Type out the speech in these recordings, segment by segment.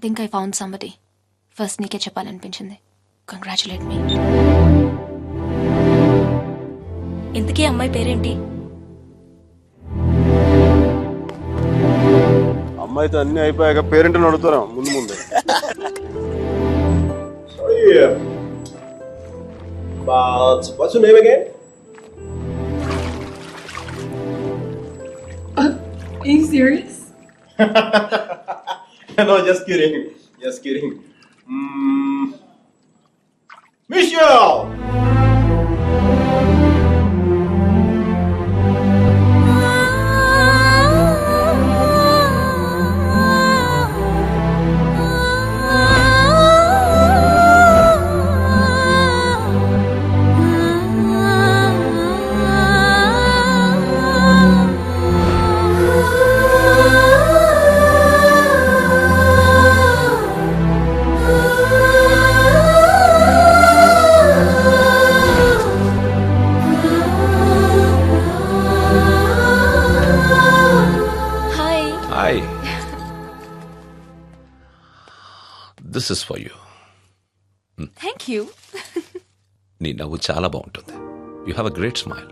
Think I found somebody. First నీకే చెప్పాలనిపించింది. Congratulate మీ. ఇంతకీ అమ్మాయి పేరేంటి? అమ్మాయితో అన్ని అయిపోయాక పేరెంట్ అడుగుతారా ముందు ముందు. But what's your name again? Are you serious? No, just kidding. Just kidding. Michelle! Hi. This is for you. Thank you. నీ నవ్వు చాలా బాగుంటుంది. You have a great smile.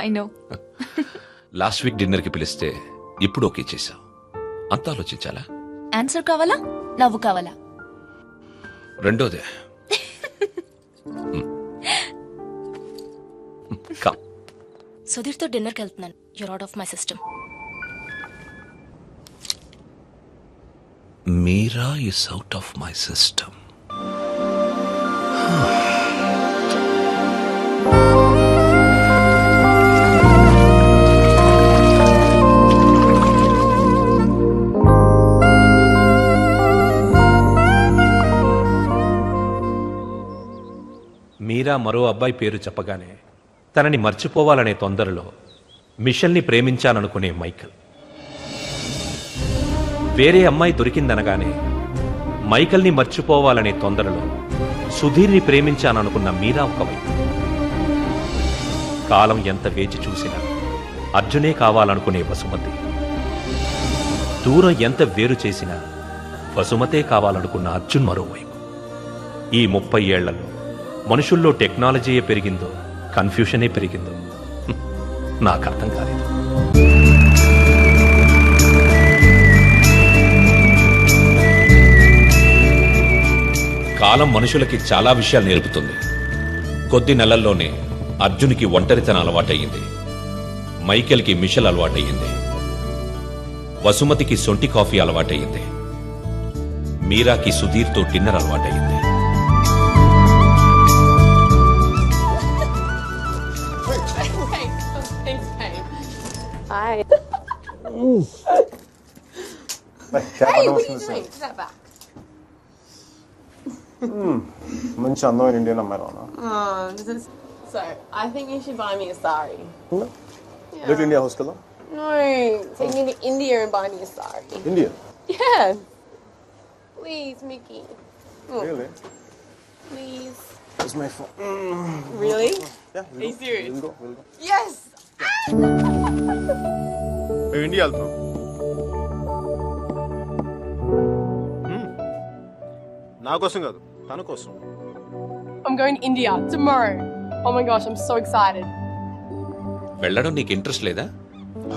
I know. Last week డిన్నర్కి పిలిస్తే ఇప్పుడు ఓకే చేశావు. అంత ఆలోచించాలా? ఆన్సర్ కావాలా, నవ్వు కావాలా? రెండోదే. కమ్. సుధీర్తో డిన్నర్కి వెళ్తున్నాను. You're out of my system. Meera is out of my system. Meera మరో అబ్బాయి పేరు చెప్పగానే తనని మర్చిపోవాలనే తొందరలో మిషల్ని ప్రేమించాననుకునే మైకల్. వేరే అమ్మాయి దొరికిందనగానే మైకల్ని మర్చిపోవాలనే తొందరలో సుధీర్ని ప్రేమించాననుకున్న మీరా ఒకవైపు. కాలం ఎంత వేచి చూసినా అర్జునే కావాలనుకునే వసుమతి. దూరం ఎంత వేరు చేసినా వసుమతే కావాలనుకున్న అర్జున్ మరోవైపు. ఈ 30 ఏళ్లలో మనుషుల్లో టెక్నాలజీయే పెరిగిందో కన్ఫ్యూషనే పెరిగిందో నాకు అర్థం కాలేదు. కాలం మనుషులకి చాలా విషయాలు నేర్పుతుంది. కొద్ది నెలల్లోనే అర్జున్కి ఒంటరితనం అలవాటయ్యింది. మైకేల్కి మిషల్ అలవాటయ్యింది. వసుమతికి సొంటి కాఫీ అలవాటయ్యింది. మీరాకి సుధీర్తో డిన్నర్ అలవాటయ్యింది. Hi. మంచి అందమైన ఇండియన్ అమ్మాయి రానా? This is so. I think you should buy me a sari. Little India house కదా? No, take me to India and buy me a sari. India? Yeah. Please, Mickey. Really? Please. It's my phone. Really? Yeah. Are you serious? We'll go. Yes. మేము India వెళ్తాం. నా కోసం కాదు, తన కోసం. I'm going to India tomorrow. Oh my gosh, I'm so excited. వెళ్ళడం నీకు interest లేదా?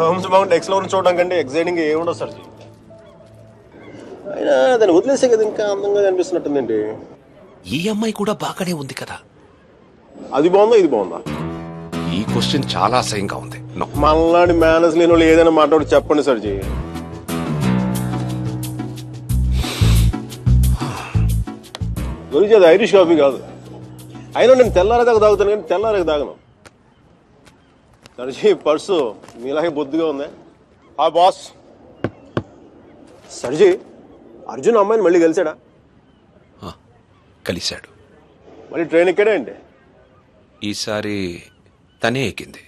హోమ్స్ మౌంట్ ఎక్స్ లో చూడడం కంటే ఎక్సైటింగ్ ఏముండదు సార్. అయినా దాన్ని వదిలేసే కదా ఇంకా అందంగా కనిపిస్తున్నట్టుందండి. ఈ అమ్మాయి కూడా బాగానే ఉంది కదా. అది బాగుందా ఇది బాగుందా? ఈ క్వశ్చన్ చాలా అసహ్యంగా ఉంది. మళ్ళాడి మేనేజ్ లేని వాళ్ళు ఏదైనా మాట్లాడి చెప్పండి సర్జీ. గురించి అది ఐరిష్ కాఫీ కాదు. అయినా నేను తెల్లారేదాకా తాగుతాను కానీ తెల్లారేక తాగను. సర్జీ పర్సు మీలాగే బొద్దుగా ఉంది. ఆ బాస్ సర్జీ అర్జున్ అమ్మాయిని మళ్ళీ కలిసాడా? కలిశాడు. మళ్ళీ ట్రైన్ ఎక్కాడా అండి? ఈసారి తనే ఎక్కింది.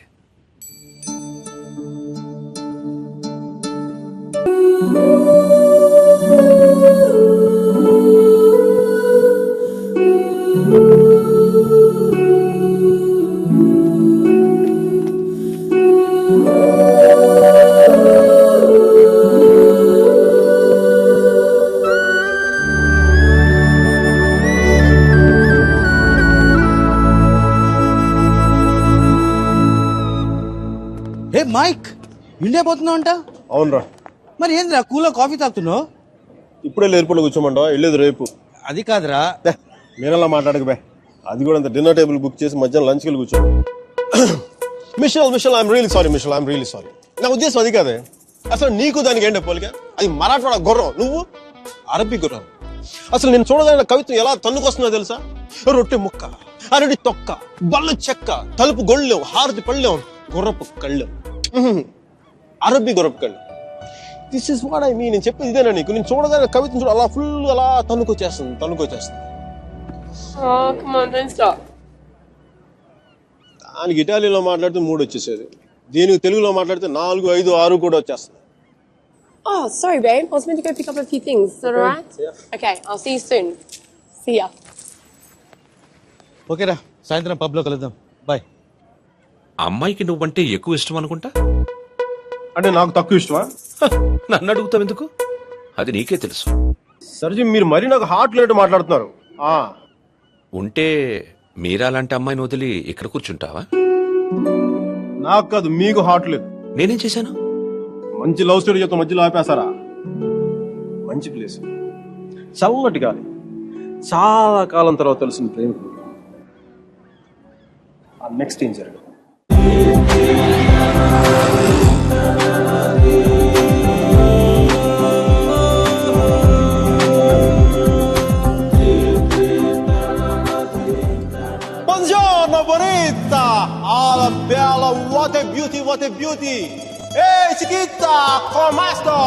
రే మైక్, ఇండియా పోతున్నావు అంట? అవునరా, మరి ఏంద్రా కూలో కాఫీ తాగుతున్నావు? ఇప్పుడే ఎయిర్పోర్ట్లో కూర్చోమంటావా? వెళ్ళేది రేపు. అది కాదురా. మీరలా మాట్లాడక బే. అది కూడా అంత డిన్నర్ టేబుల్ బుక్ చేసి మధ్యాహ్నం లంచ్కి వెళ్ళి కూర్చో. Mitchell I'm really sorry. Mitchell I'm really sorry. నా ఉద్దేశం అది కాదే. అసలు నీకు దానికి ఏంటో పోలిక? అది మరాఠవాడ గుర్రం, నువ్వు అరబీ గుర్రం. అసలు నేను చూడగానే కవిత్వం ఎలా తన్నుకొస్తుందో తెలుసా? రొట్టె ముక్క, అరటి తొక్క, బల్ల చెక్క, తలుపు గొళ్ళెం, హారతి పళ్ళెం, గుర్రపు కళ్ళెం, అరబీ గుర్రపు కళ్ళెం. This is what I mean. నేను చెప్పేది ఇదేనా నీకు? నేను చూడగానే కవిత్వం చూడ అలా ఫుల్ అలా తన్నుకొచ్చేస్తుంది. Oh, come on, don't stop. దానికి ఇటాలియన్లో మాట్లాడితే 3 వచ్చేసేది, దీనికి తెలుగులో మాట్లాడితే 4, 5, 6 కూడా వచ్చేస్తుంది. Oh, sorry, babe. I was meant to go pick up a few things. Is that alright? Yeah. Okay, I'll see you soon. See ya. ఓకేరా, సాయంత్రం పబ్లో కలుద్దాం. బాయ్. అమ్మాయికి నువ్వంటే ఎక్కువ ఇష్టం అనుకుంటా. అంటే నాకు తక్కువ ఇష్టమా? నన్ను అడుగుతావు ఎందుకు? అది నీకే తెలుసు. సర్జీ, మీరు మరీ నాకు హార్ట్ లేట్ మాట్లాడుతున్నారు. ఉంటే మీరాలాంటి అమ్మాయిని వదిలి ఇక్కడ కూర్చుంటావా? నాకు కాదు, మీకు హార్ట్ లేదు. నేనేం చేశాను? మంచి లవ్ స్టోరీ చెప్తా మధ్యలో ఆపేస్తారా? మంచి ప్లేస్, చల్లటి గాలి, చాలా కాలం తర్వాత తెలిసిన ప్రేమికుడు. నెక్స్ట్ ఏం జరగదు. Buongiorno bonita, alla bella, what a beauty. Ehi chiquita, come sto?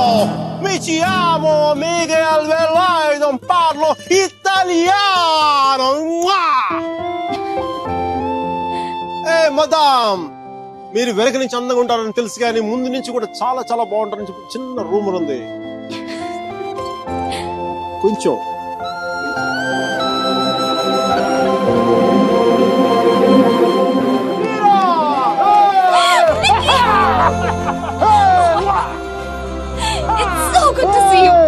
Mi chiamo Miguel Velay, non parlo italiano. Ehi madam, మీరు వెనక నుంచి అందంగా ఉంటారని తెలుసు కానీ ముందు నుంచి కూడా చాలా చాలా బాగుంటారని చెప్పి చిన్న రూమర్ ఉంది. కొంచెం It's so good to see you.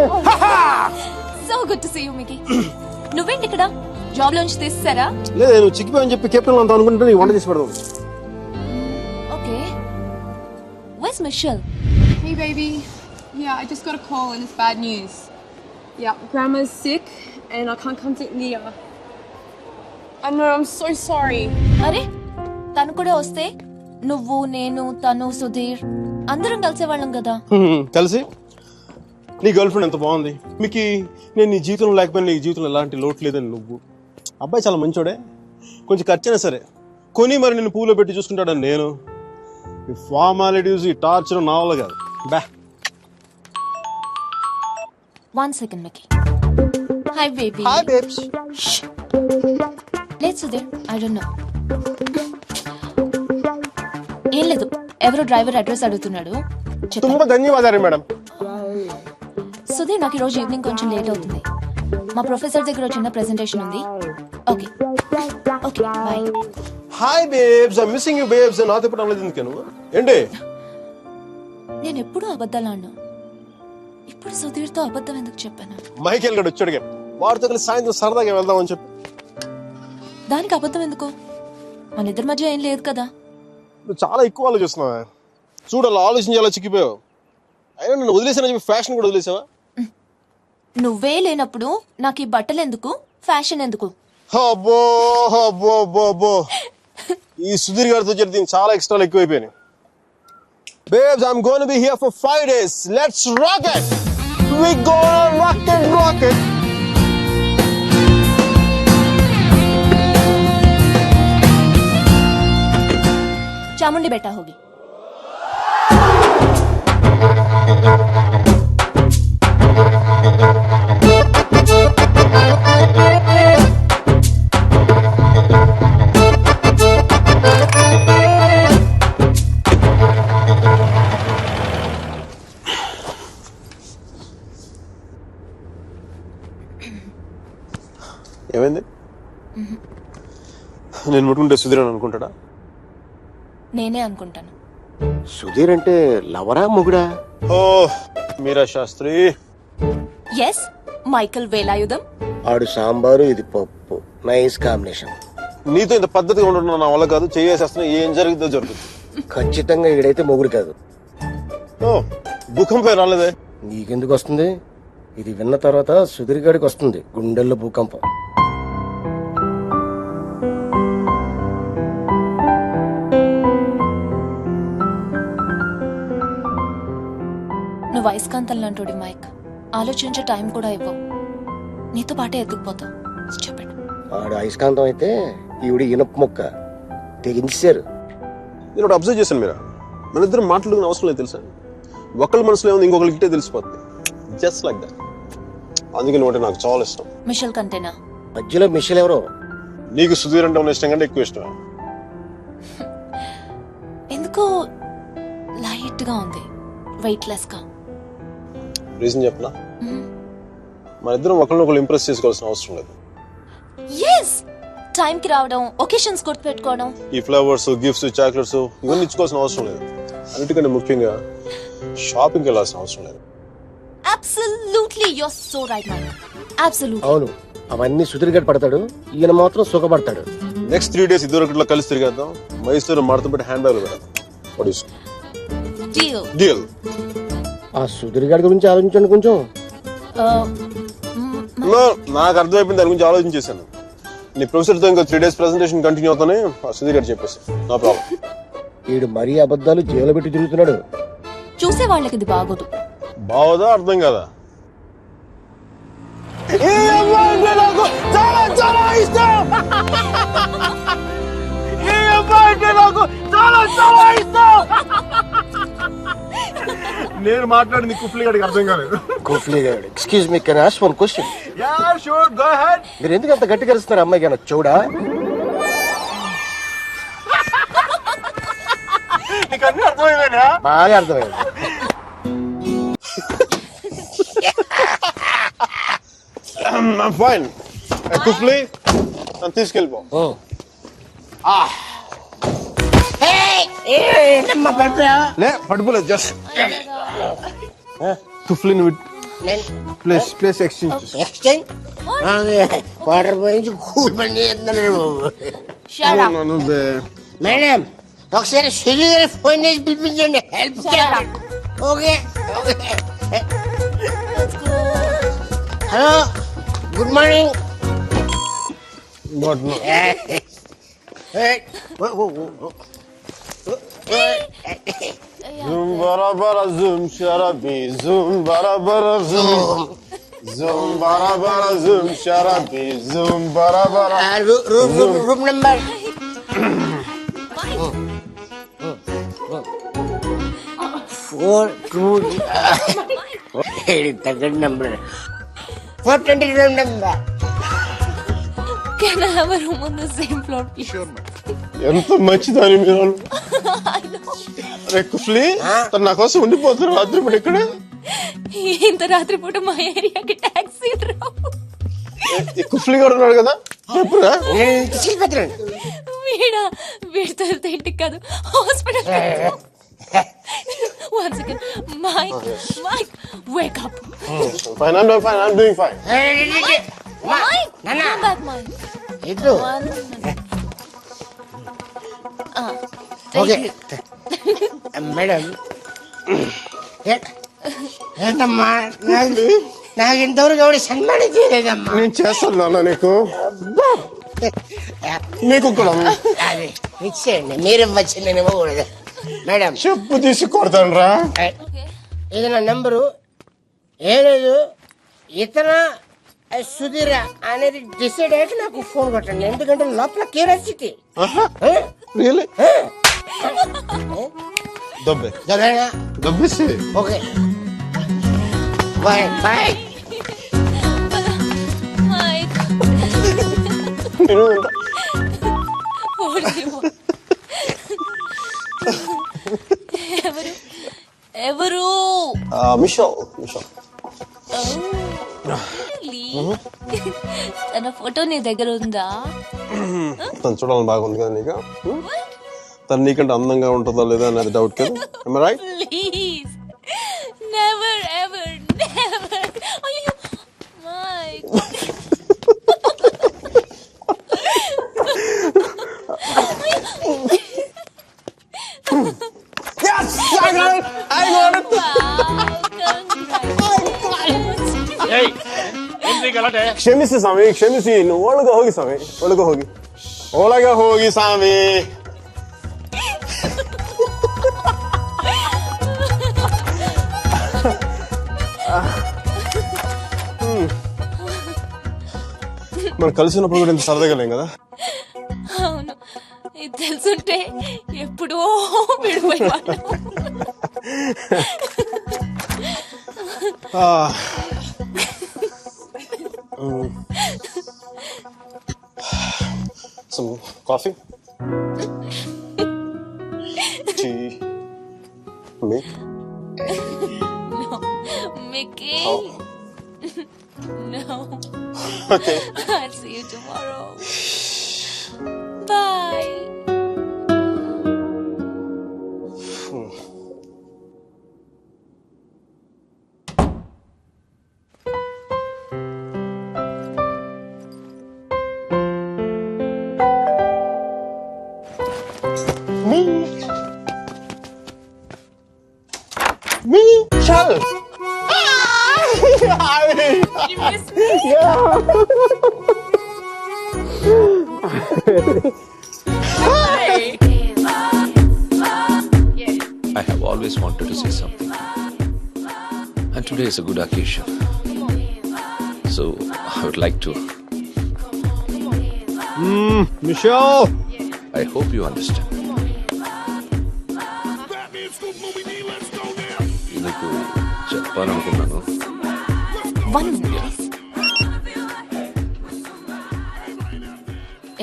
So good to see you, Mickey. నువ్వేంటి ఇక్కడ? జాబ్ లోంచి తీస్తారా? లేదు, నువ్వు చిక్కిపోయని చెప్పి కెప్టెన్ అంతా అనుకుంటే నీకు వంట చేసి పెడదాం. Okay. Where's Michelle? Hey, baby. Yeah, I just got a call and it's bad news. Yeah, Grandma's sick and I can't come to India. I know, I'm so sorry. అరే, తను కూడా వస్తే నువ్వు, నేను, తను, సుధీర్ అందరం కలిసేవాళ్ళం కదా. తెలిసి నీ గర్ల్ ఫ్రెండ్ ఎంత బాగుంది. మీకు నేను నీ జీవితంలో లేకపోయినా నీ జీవితంలో ఎలాంటి లోటు లేదని నువ్వు. అబ్బాయి చాలా మంచోడే, కొంచెం ఖర్చైనా సరే కొని మరి నేను పూలో పెట్టి చూసుకుంటాడని నేను. ఈ ఫార్మాలిటీస్, ఈ టార్చర్ నా వల్ల కాదు. బా. 1 second, Mickey. Hi, baby. Hi babes. లేదు సుధీర్, I don't know. ఏం లేదు, ఎవరో డ్రైవర్ అడ్రస్ అడుగుతున్నాడు. తుంబ ధన్యవాదాలు మేడం. సుధీర్, నాకు ఈరోజు ఈవినింగ్ కొంచెం లేట్ అవుతుంది. మా ప్రొఫెసర్ దగ్గర చిన్న ప్రెజెంటేషన్ ఉంది. Okay okay, bye. Hi babes, I missing you babes. నాతో ఇప్పుడు అనలేదు ఎందుకు నువ్వు? ఏంటి? నేను ఎప్పుడూ అబద్ధాలు ఆడను. ఇప్పుడు సుధీర్తో అబద్ధం ఎందుకు చెప్పాను? మైకేల్ గడు వచ్చాడుగా, వాడితో కలిసి సాయంత్రం సరదాగా వెళ్దామని చెప్పి. దానికి అబద్ధం ఎందుకు? మన ఇద్దరి మధ్య ఏం లేదు కదా. నువ్వు చాలా ఎక్కువ ఆలోచిస్తున్నావా? చూడు, అలా ఆలోచించి అలా చిక్కిపోయావు. అయినా నన్ను వదిలేసానని చెప్పి ఫ్యాషన్ కూడా వదిలేసావా? నువ్వే లేనప్పుడు నాకు ఈ బట్టలు ఎందుకు, ఫ్యాషన్ ఎందుకు? అబ్బో అబ్బో అబ్బో అబ్బో, ఈ సుధీర్ గారితో జరిగి చాలా ఎక్స్ట్రాలు ఎక్కువైపోయినాయి. Babes, I'm going to be here for 5 days. Let's rock it. We gonna rock it. Chamundi बेटा होगी. ఏమైంది? నేను ముట్టుకుంటే సుధీర్ అని అనుకుంటాడా? నేనే అనుకుంటాను. సుధీర్ అంటే లవరా మొగుడా? ఓ మీరా శాస్త్రి. Yes, Michael Velayudham. ఆడు సాంబారు, ఇది పప్పు, నైస్ కాంబినేషన్. నీతో ఇంత పద్ధతిగా ఉండడం నా వల్ల కాదు. చేసేస్తున్నా, ఏం జరుగుతుందో జరుగుతుంది. ఖచ్చితంగా ఈడైతే మొగుడు కాదు. ఓ భూకంపం రాలేదే. నీకెందుకు వస్తుంది? ఇది విన్న తర్వాత సుధీర్ గాడికి వస్తుంది గుండెల్లో భూకంపం. నువ్వు అయస్కాంతం లాంటి మైక్, ఆలోచించే టైం కూడా ఇవ్వవు, నీతో పాటే ఎత్తుకుపోతావు. చెప్పండి. ఆడు అయస్కాంతం అయితే ఈవిడ ఇనుప మొక్క తెగించారు. నేను ఒకటి అబ్జర్వ్ చేశాను మీరా, మన ఇద్దరు మాట్లాడుకునే అవసరం లేదు తెలుసా. ఒకళ్ళ మనసులో ఏముంది ఇంకొకరికి ఇట్టే తెలిసిపోతుంది. Just like that. అందుకే నువ్వు అంటే నాకు చాలా ఇష్టం. మిషల్ కంటేనా? మధ్యలో మిషల్ ఎవరో. నీకు సుధీర్ అంటే ఉన్న ఇష్టం కంటే ఎక్కువ ఇష్టం. ఎందుకో లైట్ గా ఉంది, వెయిట్ లెస్ గా. రీజన్ చెప్పనా? మన ఇద్దరం ఒకరినొకరు ఇంప్రెస్ చేసుకోవాల్సిన అవసరం లేదు. ఎస్, టైం కి రావడం, ఒకేషన్స్ గుర్తుపెట్టుకోవడం. ఈ ఫ్లవర్స్, గిఫ్ట్స్, చాక్లెట్స్ ఇవన్నీ ఇచ్చుకోవాల్సిన అవసరం లేదు. అన్నిటికంటే ముఖ్యంగా షాపింగ్కి వెళ్ళాల్సిన అవసరం లేదు. Absolutely, you are so right Mike. Absolutely. అవును, అవన్నీ సుధీర్ గారు పడతాడు, ఈయన మాత్రం సుఖపడతాడు. నెక్స్ట్ 3 days ఇద్దరు ఒకటిలో కలిసి తిరిగేద్దాం. మైసూరు మడత పెట్టి హ్యాండ్ బ్యాగ్ పెడదాం. డీల్. డీల్. ఆ సుధీర్ గారి గురించి ఆలోచించండి కొంచెం. నాకు అర్థమైపోయింది, దాని గురించి ఆలోచించేశాను. నీ ప్రొఫెసర్తో ఇంకా 3 days ప్రెజెంటేషన్ కంటిన్యూ అవుతానే సుధీర్ గారు చెప్పేసి నో ప్రాబ్లం. వీడు మరీ అబద్ధాలు జైలు పెట్టి తిరుగుతున్నాడు. చూసే వాళ్ళకి ఇది బాగోదు. బావదా అర్థం కదా. నేను మాట్లాడింది కుఫ్లీ గారికి అర్థం కాలేదు. కుఫ్లీ గారు, excuse me, can I ask one question? Yeah sure, go ahead. మీరు ఎందుకు అంత గట్టిగా అరుస్తున్నారు? అమ్మాయికి ఏమన్నా చూడా? నీకు అన్నీ అర్థమైందా? బాగా అర్థమైంది. I'm fine. కుఫ్లీ నన్ను తీసుకెళ్ళిపో. లే పడిపోలేదు, జస్ట్ కుఫ్లీని ప్లేస్ ఎక్స్చేంజ్. వాటర్ పోయించి కూల్ పని చేస్తున్నాడు. మేడం, ఒకసారి సుధీర్ గారి ఫోన్ చేసి పిలిపించండి, హెల్ప్ చేయాలి. Okay. Hello, good morning. Zoom bara bara zoom sharabi zoom bara bara zoom zoom bara bara zoom sharabi zoom bara bara room number తగ్గడి number 420 room number. Can I have a room on the same floor, please? ఎంత మంచిదని మీరు. అరే కుఫ్లీ, తను నా కోసం ఉండిపోతారు రాత్రి పూట ఇక్కడ. ఇంత రాత్రి పూట మా ఏరియాకి టాక్సీ రావు. కుఫ్లీ గారు ఉన్నాడు కదా, చెప్పురా. వీడితో వెళ్తే ఇంటికి కాదు, hospital. One second, Mike, wake up. Fine, I'm doing fine. Mike, come back, Mike. One minute. Okay madam. ఏంటమ్మా, నాకు ఇంతవరకు ఎవరు సన్మానం చేయలేదమ్మా. నేను చేస్తాను నాన్న నీకు. నీకు కూడా అది ఇచ్చేయండి, మీరు వచ్చి నేను ఇవ్వకూడదు మేడం. చెప్పు తీసి కొడతాను రా. ఇది నా నెంబరు. ఏం లేదు, ఇతర సుధీర అనేది డిసైడ్ అయ్యాక నాకు ఫోన్ కొట్టండి, ఎందుకంటే లోపల క్యూరియాసిటీ. దబ్బేసి. Okay, bye bye. Mike. What do you want? ఎవరు? మిషల్. తన ఫోటో నీ దగ్గర ఉందా? తను చూడాలని బాగుంది కదా నీకు. తను నీకంటే అందంగా ఉంటుందా లేదా అనేది డౌట్ కదా. Right? Please, never ever never. అయ్యో mic. Yes, I got it. I got it. ಕ್ಷಮಿಸಿ ಸ್ವಾಮಿ, ಕ್ಷಮಿಸಿ. ಇನ್ನು ಒಳಗೆ ಹೋಗಿ ಸ್ವಾಮಿ, ಒಳಗೆ ಹೋಗಿ, ಒಳಗೆ ಹೋಗಿ ಸ್ವಾಮಿ. మనం కలిసినప్పుడు కూడా ఇంత సరదాగా లేం కదా. అవును, ఇది తెలుసుంటే ఎప్పుడో విడిపోయేవాళ్ళం. Some coffee? Tea? Me? No, Mickey. Oh. No. Okay. I'll see you tomorrow. Bye. Michelle! You missed me? I have always wanted to say something. And today is a good occasion. So I would like to. Michelle! I hope you understand. నీకు చెప్పాలనుకున్నాను. 1 minute.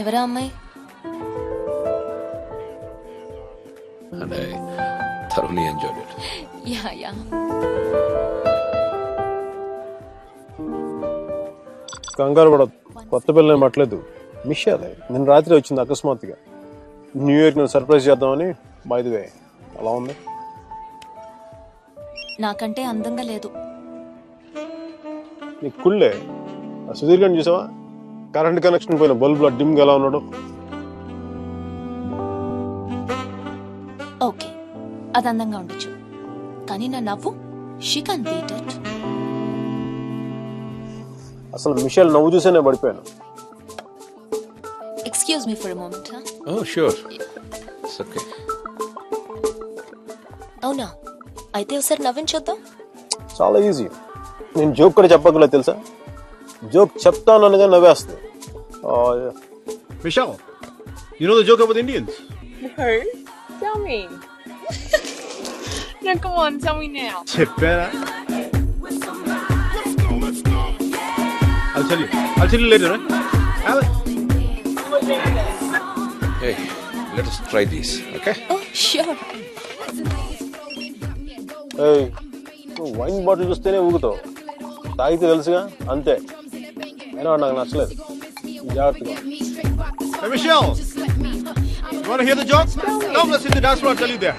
ఎవరా అమ్మాయి? And I thoroughly enjoyed it. Yeah. కంగారు పడదు, కొత్త పిల్లని పట్టలేదు. Mitchell నిన్న రాత్రి వచ్చింది అకస్మాత్తుగా. న్యూ ఇయర్కి నేను సర్ప్రైజ్ చేద్దామని. బై ది వే, అలా ఉంది. నాకంటే అందంగా లేదు. నీకు కుళ్ళే. ఆ సుధీర్ గారిని చూసావా? కరెంట్ కనెక్షన్ పోయిన బల్బులో డిమ్గా ఎలా ఉన్నాడు. ఓకే, అది అందంగా ఉండొచ్చు, కానీ నా నవ్వు షీ కాన్ బీట్ ఇట్. అసలు మిషల్ నవ్వు చూసే నేను పడిపోయాను. Excuse me for a moment. Oh, sure. It's okay. అవునా? అయితే ఒకసారి నవ్వించొద్దాం. చాలా ఈజీ. నేను జోక్ కూడా చెప్పగల తెలుసా? జోక్ చెప్తాను అనగా నవ్వేస్తుంది. Michelle, you know the joke about Indians? No. Tell me. No, come on, tell me now. Better. I'll tell you later, right? Hey, let us try these, okay? Oh sure. ఏయ్, నువ్వు wine bottle చూస్తేనే ఊగుతావు, తాగితే తెలుసుగా అంతే. అయినా వాడు నాకు నచ్చలేదు. జాగ్రత్తగా. Hey, Michelle, you want to hear the joke? Come, let's hit the dance floor. I'll tell you there.